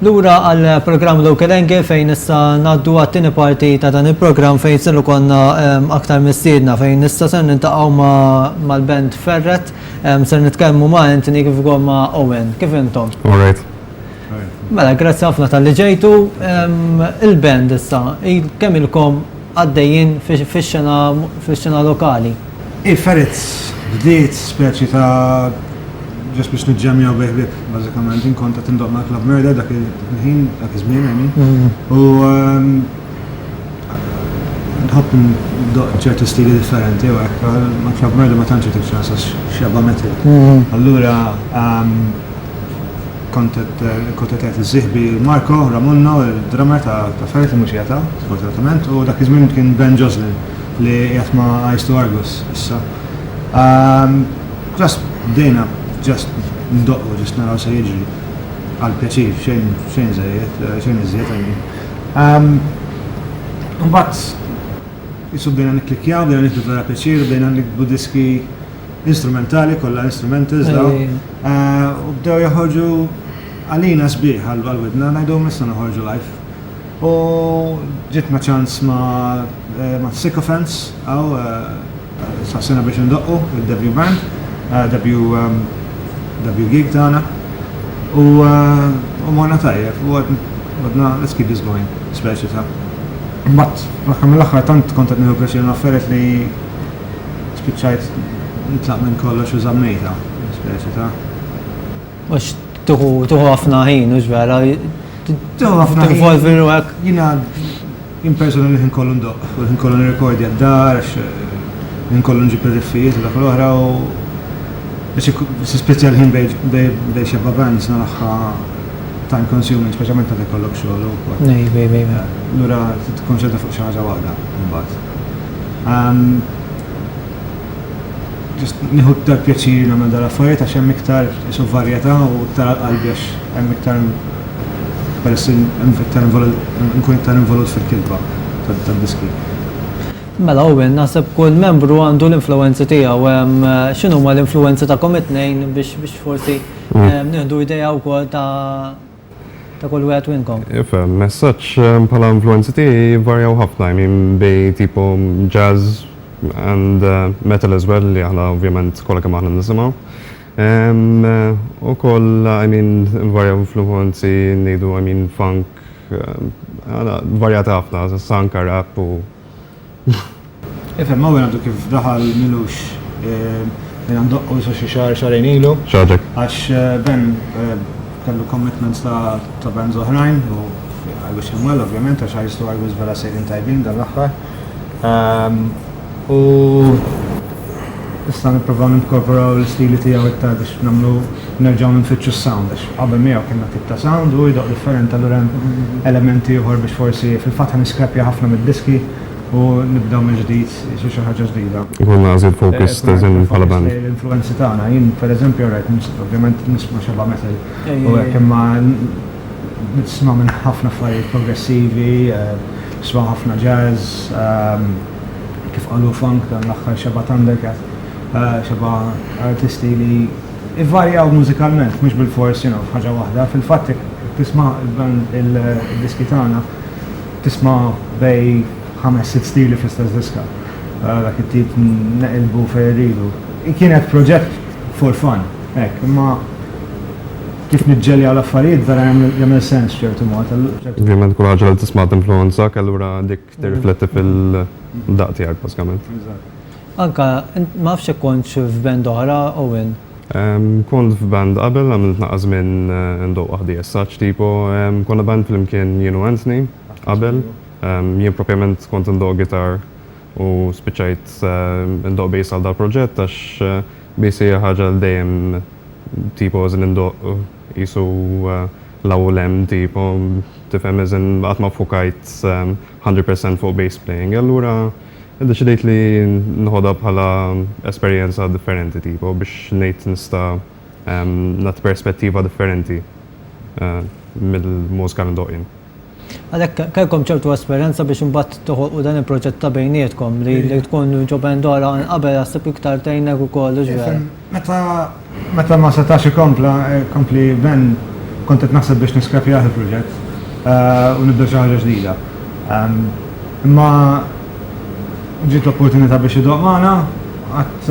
Lura għal-programm Local Angle fejn issa ngħaddu għat-tieni parti ta' dan il-programm fejn siru konna aktar mistiedna fejn issa ser nintaqgħu mal-band Ferret, ser nitkellmu ma' Anthony kif ukoll ma' Owen. Kif intom? All right. Mela, grazzi ħafna tal-li ġejtu. Il-band issa, kemm ilkom għaddejjin fix-xena lokali? Ferret bdiet speċi ta' ġest biex nġemjaw beħbib, bazzikament, inkonta tindoq ma' Club Murder dak il-ħin, dak iż-żmien għani. U nħobb ndoq ċertu stili differenti, u għek, ma' Club Murder ma tantx tikċansa xabba metal. Allura, kontet iż-Zihbi Marco Ramonna, il-drummer ta' Ferret il-muċieta, sfortunatament, u dak iż-żmien kien Ben Joslin li jgħat ma' Ice to Argus, issa. Ġast bdejna ġast ndoqqu, ġast naraw se jiġri għal-pjaċir, xejn żejjed, xejn iżjed għajni. Mbagħad jisu bdejna nikklikjaw, bdejna nikbu vera pjaċir, bdejna nikbu diski instrumentali, kollha instrumentals daw. U bdew joħorġu għalina sbieħ għal-widna, ngħidhom issa noħorġu live. U ġitna ċans ma' Sycophants, għaw sassina biex ndoqqu, il-debut band, debut gig tagħna. U morna tajjeb, u għadna let's keep this going, speċi ta' Mbagħad, l-aħħar mill-aħħar tant kont qed nieħu pjaċir Ferret li spiċċajt nitlaq minn kollox u żammejta, speċi ta'. Mhux tuħu ħafna ħin, mhux vera. Tuħu ħafna tinvolvi ruħek. Jiena personali ħin kollu ndoq, u ħin kollu nirrekordja d-dar, ħin kollu nġib ir-riffijiet u dak l-oħra u biex speċjal ħin bej xebba bands naraħħa time consuming, speċjalment meta jkollok xogħol u Bej. Lura tikkonċentra fuq xi ħaġa waħda mbagħad. Ġust nieħu iktar pjaċir nagħmel dal affarijiet għax hemm iktar isu varjetà u iktar qalbi għax hemm iktar peress nkun iktar involut fil-kilba tad-diski. Mela Owen, naħseb kull membru għandu l-influenza tiegħu. X'inhu huma l-influenza tagħkom it-tnejn biex forsi nieħdu idea wkoll ta' kull wieħed minnkom. Ifhem, messaġġ bħala influenza tiegħi varjaw ħafna, bej tipo jazz and metal as well li aħna ovvjament kollha kemm aħna nisimgħu. Ukoll varjaw influenzi ngħidu funk, varjati ħafna, sanka rap u Ifhem, ma għandu kif daħal Milux għandoqqu xi xarejn ilu. Xaġek. Għax Ben kellu commitments ta' bands oħrajn u I wish him well, ovvjament, għax Ice to Argus vera sejrin tajbin dal-aħħar. U issa nipprovaw ninkorporaw l-stili tiegħu iktar biex nagħmlu nerġgħu nfittxu s-sound għax qabel miegħu kienna tip ta' sound u jdoq differenti allura hemm elementi ieħor biex forsi fil-fatt niskrapja ħafna mid-diski u nibdaw minn ġdid xi ħaġa ġdida. Ikun għażil focus teżin bħala band. L-influenzi tagħna, jien pereżempju rajt ovvjament nisma' xebba metal u hekk imma nisma' minn ħafna affarijiet progressivi, nisma' ħafna jazz, kif qalu funk dan l-aħħar xebba Thundercat, xebba artisti li ivarjaw mużikalment, mhux bil-fors ħaġa waħda. Fil-fatt tisma' il-diski tagħna tisma' bej 5-6 stili fl-istess diska. Dak it-tip neqilbu fejrilu. Kienet proġett for fun, imma kif niġġelja l-affarijiet vera jagħmel sens ċertu mod. Ovvjament kull ħaġa li tisma' tinfluwenzak, allura dik tirrifletti fil-daq tiegħek bażikament. Anka ma nafx hekk kontx f'band oħra Owen. Kont f'band qabel għamilt naqas minn ndoq waħdi as-saċ tipo, konna band flimkien jien u Anthony qabel. Jien propjament kont ndoq gitar u spiċċajt ndoq bass għal dal-proġett għax bass hija ħaġa l dejjem tipo żin ndoq jisu l-ewwel hemm tipo tifhem iżin qatt ma ffukajt 100% fuq bass playing. Allura iddeċidejt li nħodha bħala esperjenza differenti tipo biex ngħid nista' nagħti perspettiva differenti mill-mużika li ndoq jien. Għalhekk kellkom ċertu esperjenza biex imbagħad toħolqu dan il-proġett ta' bejnietkom li tkun ġo band oħra qabel jaħseb iktar tgħinek ukoll vera. Meta ma setax ikompli Ben kont qed naħseb biex niskrapjaħ il-proġett u nibda xi ħaġa ġdida. Imma ġiet l-opportunità biex idoq magħna qatt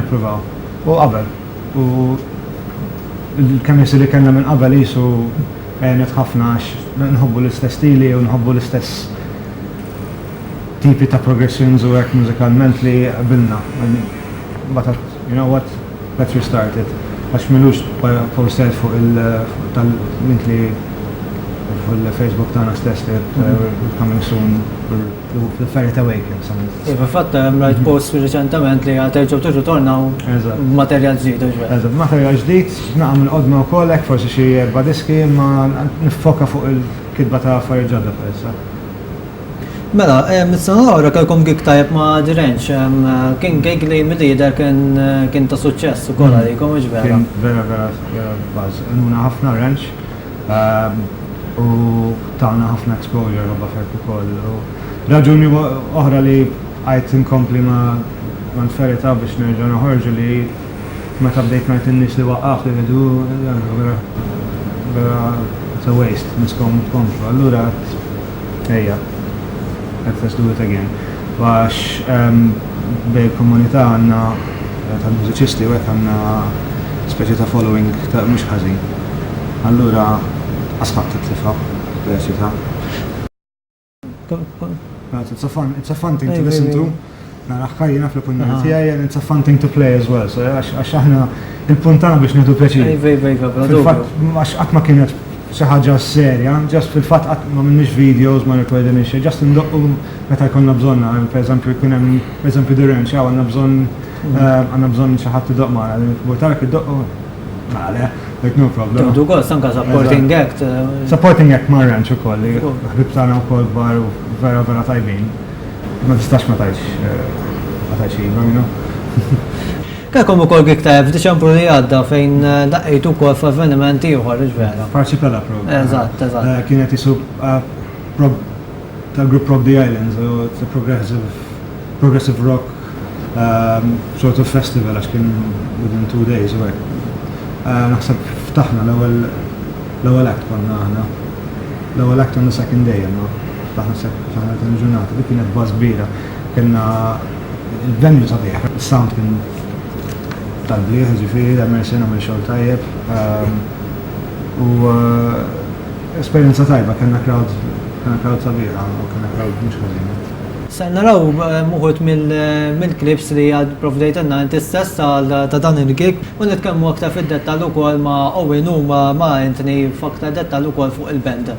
nippruvaw. U qabel. U il-kemissi li kellna minn qabel qisu għenet ħafna għax nħobbu l-istess stili u nħobbu l-istess tipi ta' progressions u hekk mużikalment li qabilna. But you know what? Let's restart it. Għax milux posted fuq il-link li fuq il-Facebook tagħna stess li coming soon fil-Ferret Awakens. Fatt rajt post reċentament li għaterġaw tiġu tornaw materjal ġdid. Eżatt, materjal ġdid, naqam il-qodma u kollek, forsi xi 4 diski, ma nifoka fuq il-kidba ta' affarijiet ġodda bħalissa. Mela, mis-sena l-għura kalkom gig tajab ma' Direnċ, kien gig li mill-lider kien ta' suċċess u kolla li kom vera. Kien vera bazz, nuna ħafna ranch u ta'na ħafna exposure għabba ferku koll. Raġuni oħra li għajt inkompli ma' Ferret biex nerġa' noħorġu li meta bdejt ngħid in-nies li waqqaf li vedu vera it's a waste niskom komplu. Allura ejja. Let's do it again. Għax bej komunità għanna tal-mużiċisti u għanna speċi ta' following ta' mux ħażin. Allura asħab t-tlifa, bħeċita. It's a fun thing to listen to. Naraħħajna fl-opinjoni tijaj, and it's a fun thing to play as well. So għax aħna il-puntana biex nieħdu pjaċir. Fil-fatt, għax għatma kienet xi ħaġa serja, just fil-fatt qatt ma minnix videos, ma recording xi, just ndoqqu meta jkollna bżonna, pereżempju jkun hemm pereżempju Direnċ, għandna bżonn xi ħadd idoq magħna, tarek iddoqqu male, like no problem. Du kol sanka supporting act. Supporting act ma' ranch ukoll, li ħbib tagħna wkoll kbar u vera tajbin. Ma tistax ma tajx you know. Kelkom ukoll gig tajab f'Diċembru li għadda fejn daqqejtu wkoll f'avveniment ieħor ġvera. Parċipella program. Eżatt. Kienet isu tal-group Rob the Islands, it's a progressive rock sort of festival għax kien within 2 days u hekk. Naħseb ftaħna l-ewwel act konna aħna. L-ewwel act on the second day għandna. Ftaħna tal-ġurnata, dik kienet baż kbira. Kienna il-venue sabiħ, is-sound kien tal-bliħ, ġifiri, l-Amerisina minn xogħol tajjeb. U esperienza tajba, kena crowd sabiħa, u kena crowd mux ħażin. Sa naraw muħut mill-klips li għad provdejtanna inti stess ta' dan il-gig, u nitkellmu aktar fid-dettal ukoll ma' Owen u ma' Anthony f'aktar dettal ukoll fuq il-band.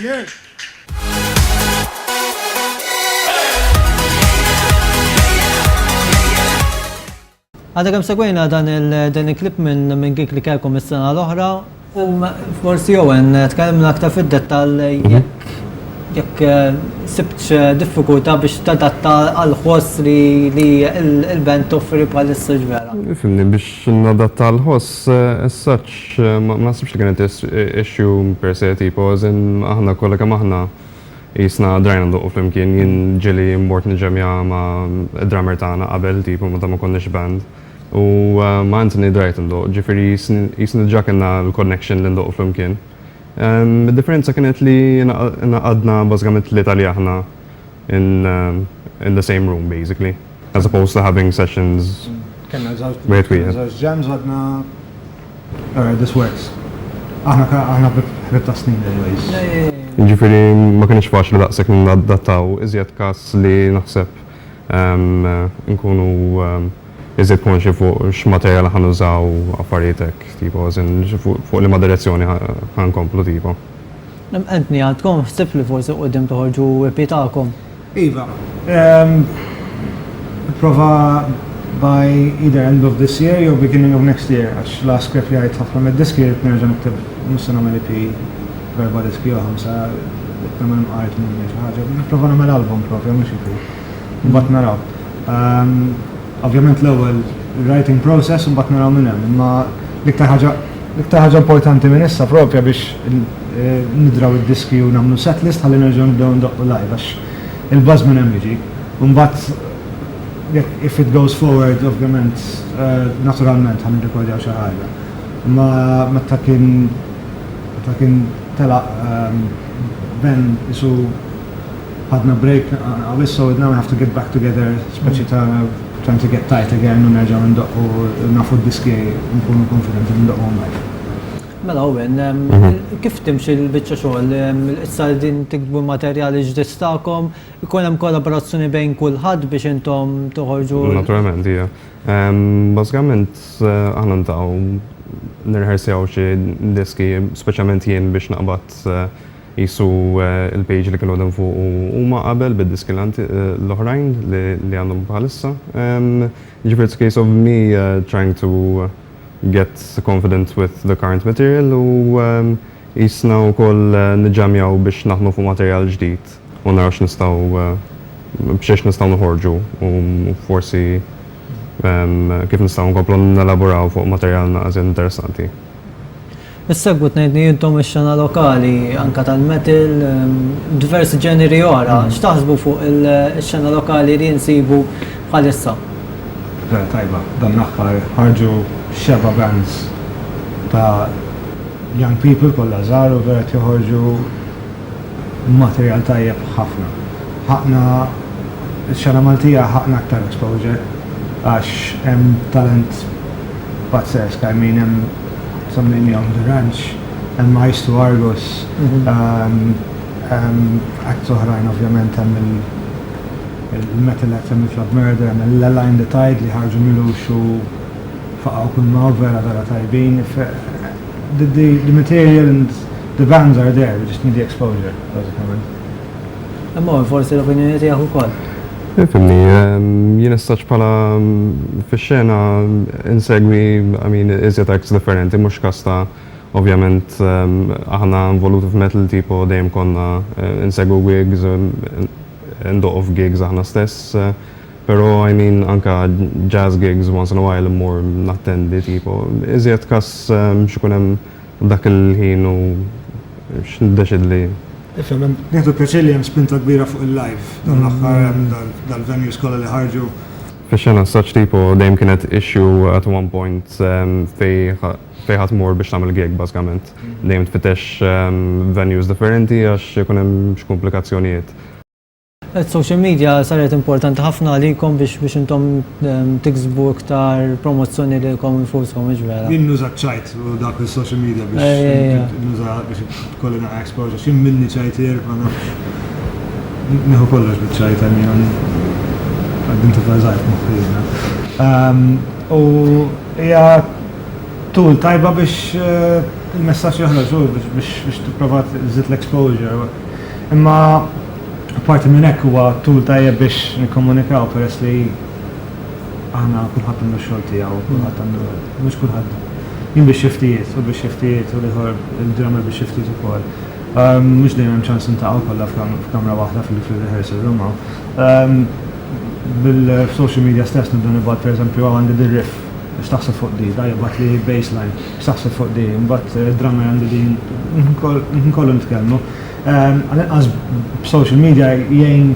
Cheers! Għadha kemm segwejna dan il-klip minn Xejk li kelkom is-sena l-oħra u forsi Owen tkellimna aktar fid-dettall jekk sibtx diffikultà biex tadatta għal ħoss li l-band toffri bħalissa ġvera. Fimni biex nadatta l-ħoss, as-such, ma nasibx li kienet issue per se, tipo, zin aħna kollha kemm aħna jisna drajna ndoqqu flimkien, jien ġili mbort nġemja ma' drummer tagħna qabel, tipo, ma ta' ma konniex band. U ma' Anthony drajt ndoq, ġifiri jisna ġa kena l-connection li ndoqqu flimkien. Il-differenza kienet li naqadna bażikament l-Italja aħna in the same room, basically, as opposed to having sessions. Wait, jams għadna, alright, this works. Aħna bħibta snin anyways. Ġifiri ma kienx faċli daqshekk nadattaw, iżjed każ li naħseb nkunu iżjed konxi fuq x'materjal ħanużaw affarijiet hekk, tipo, fuq li ma direzzjoni ħankomplu tipo. Anthony, għandkom ħsib li forsi qudiem toħorġu EP tagħkom? Iva. Prova by either end of this year or beginning of next year, għax la script li għajt ħafna mid-diski nerġa' nikteb nusa nagħmel EP verba diski jew ħamsa nagħmel mqajt minn xi ħaġa. Nipprova nagħmel album propja mhux EP. Mbagħad naraw. Ovvjament l-ewwel writing process u mbagħad naraw minn hemm, imma l-iktar ħaġa importanti minn issa propja biex nidraw id-diski u nagħmlu setlist ħalli nerġgħu nibdew ndoqqu live għax il-buzz minn hemm jiġi. U mbagħad if it goes forward, ovvjament, naturalment ħan nirrekordjaw xi ħaġa. Ma meta kien telaq Ben isu ħadna break, so now we have to get back together, speċi ta' trying to get tight again u nerġaw ndoqqu nafu d-diski nkunu konfidenti ndoqqu live. Mela Owen, kif timxi l-biċċa xogħol? Issa din tikbu materjali ġdid tagħkom, ikun hemm kollaborazzjoni bejn kulħadd biex intom toħorġu. Naturalment, hija. Bażikament aħna ntaqgħu nirrehearsjaw xi diski, speċjalment jien biex naqbad jisu il-page li kienu għadhom fuq u ma qabel bid-diski l-oħrajn li għandhom bħalissa. Ġifir, it's a case of me trying to get confident with the current material u jisna u koll nġamjaw biex naħnu fuq material ġdid u naraw biex nistaw nħorġu u forsi kif nistaw nkomplu nelaboraw fuq material naqżin interessanti. Is-segwit ngħidni jintom ix-xena lokali anka tal-metal, diversi ġeneri oħra, x'taħsbu fuq ix-xena lokali li jinsibu bħalissa? Tajba, dan l-aħħar ħarġu 7 bands ta' young people kollha żgħar u vera joħorġu materjal tajjeb ħafna. Ħaqna ix-xena Maltija ħaqna aktar exposure għax hemm talent pazzesq, I mean hemm something on the ranch and Mice to Argos acts oħrajn ovvjament hemm il-metal act hemm il-Club Murder hemm il-Line the Tide li ħarġu milux u faqgħu kull ma vera tajbin. The material and the bands are there, we just need the exposure. Imma forsi l-opinjoni tiegħek ukoll. Fimni, jien istax bħala fix-xena insegwi, iżjed acts differenti, mhux kasta ovvjament aħna involuti f'metal tipo dejjem konna insegwu gigs, ndoqgħu f'gigs aħna stess, però anka jazz gigs once in a while more nattendi tipo. Iżjed kas x'ikun hemm dak il-ħin u x'niddeċid li Nieħdu pjaċir li hemm spinta kbira fuq il-live, dan l-aħħar dal-venues kollha li ħarġu. Fix-xena such tipo dejjem kienet issue at one point fej ħadd mor biex tagħmel gig bażikament. Dejjem tfittex venues differenti għax ikun hemm komplikazzjonijiet. Social media saret importanti ħafna għalikom biex intom tiksbu iktar promozzjoni li kom infuskom iġvera. Jien nuża ċajt u dak il-social media biex nuża biex kollina exposure. X'jien minni ċajtier, ma nafx. Nieħu kollox bil-ċajt għal identify żgħir moħħina. U hija tool tajba biex il-messaġġ joħroġ biex tipprova tżid l-exposure. Imma apparti minn hekk huwa tul tajjeb biex nikkomunikaw peress li aħna kulħadd għandu x-xogħol tiegħu, kulħadd għandu mhux kulħadd jien biex xiftijiet u liħor il-drummer biex xiftijiet ukoll. Mhux dejjem hemm ċans intaqgħu kollha f'kamra waħda fil-rehearsal room. Bil-social media stess nibda nibgħat pereżempju għandi dir-riff, x'taħseb fuq di, da jibgħat li baseline, x'taħseb fuq di, mbagħad drummer għandi din nkollu nitkellmu. Għal-inqas b'social media jgħin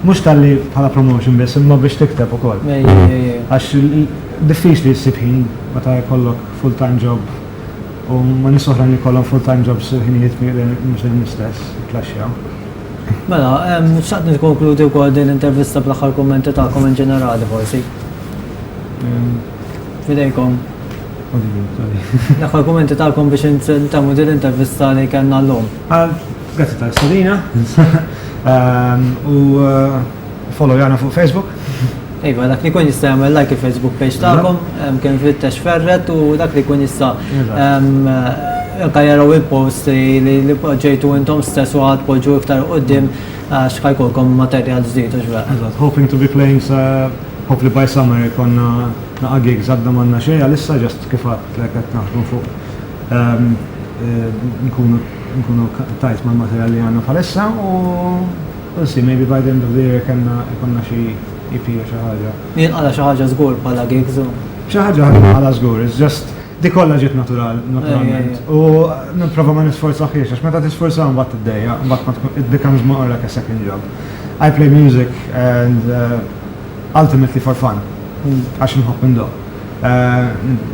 mhux tal-li bħala promotion biss, imma biex tikteb ukoll. Għax diffiċli ssib ħin meta jkollok full-time job u ma nies oħra li jkollhom full-time jobs ħinijiet mhux dejjem l-istess, clashjaw. Mela, xaqt nikkonkludi wkoll din l-intervista bl-aħħar kummenti tagħkom in ġenerali forsi. Fidejkom. L-aħħar kummenti tagħkom biex intemmu din l-intervista li kellna llum. Grazzi tal-istadina. U follow jana fuq Facebook. Iva, dak li kun jista' jagħmel like il-Facebook page tagħkom, kien fittex Ferret u dak li kun jista' jaraw il-post li poġġejtu intom stess u għad poġġu iktar qudiem għax ħajkolkom materjal ġdid u x'baq. Hoping to be playing hopefully by summer ikonna naqa' gigs għadna m'għandna xejn għalissa just kif għadt li qed naħdmu fuq nkunu tajt mal-materjal li għandna bħalissa u we'll see, maybe by the end of the year ikonna xi EP u xi ħaġa. Jien għala xi ħaġa żgur bħala gigs u. Xi ħaġa għala żgur, it's just di kollha ġiet naturalment. U nipprova ma nisforzaħiex għax meta tisforzaw mbagħad tiddejja, mbagħad it becomes more like a second job. I play music and ultimately for fun. Għax nħobb indoq.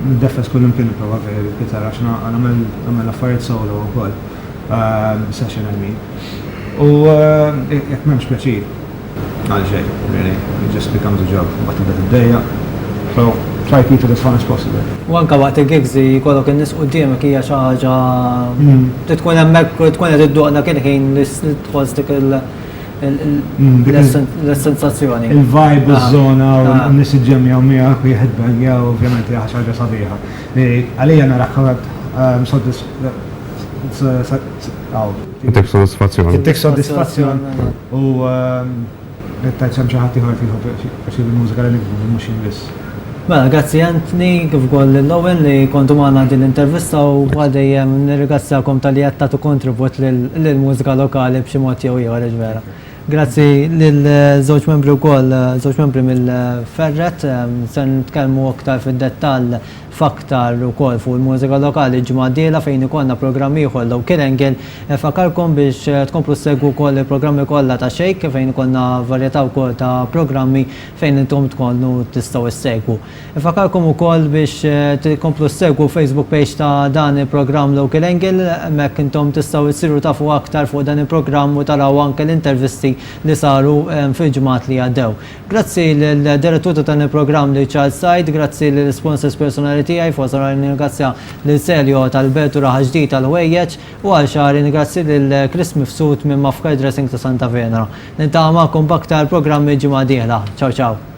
Niddeffes kull imkien nipprova bil-gitarra għax nagħmel affarijiet solo wkoll. Session I mean. U jekk m'hemmx pjaċir. Għal xejn, really. It just becomes a job. Mbagħad tibda tiddejja. So try to keep it as fun as possible. U anke waqt il-gigs li jkollok in-nies quddiemek hija xi ħaġa tkun hemmhekk tkun qed idduqna kien ħin li tħoss dik l-sensazzjoni. Il-vibe, iż-żona u n-nies iġġemmjaw miegħek u jħedbengjaw ovvjament hija xi ħaġa sabiħa. Għalija narak Tek soddisfazzjon. Tek soddisfazzjon u tajt xi ħadd ieħor tieħu biex il-mużika li nikbu mhux jinbiss. Mela, grazzi Anthony, kif ukoll l-Owen li kontu magħna din l-intervista u għadejjem nirringrazzjakom tal-li qed tagħtu kontribut lill-mużika lokali b'xi mod jew ieħor ġvera. Grazzi lill-żewġ membri wkoll, żewġ membri mill-Ferret, se nitkellmu aktar fid-dettall f'aktar ukoll fuq il-mużika lokali ġimgħa d-dieħla fejn ikollna programm ieħor law kien engel fakarkom biex tkomplu segwu wkoll il-programmi kollha ta' Xejk fejn ikollna varjetà wkoll ta' programmi fejn intom tkunu tistgħu issegwu. Fakarkom ukoll biex tkomplu segwu Facebook page ta' dan il-programm law kien engel hemmhekk intom tistgħu issiru tafu aktar fuq dan il-programm u taraw anke l-intervisti li saru fil-ġimgħat li għaddew. Grazzi lill-direttur ta' dan il-programm li Charles Said, grazzi lill-sponsors personali tiegħi forsi ringrazzja lil Seljo tal-Betu raħa ġdid tal-Xejk u għal xahar ringrazzja lil Chris Mifsud minn Mafkar Dressing ta' Santa Venera. Nintama' magħkom b'aktar programmi ġimgħa d-dieħla. Ciao ciao.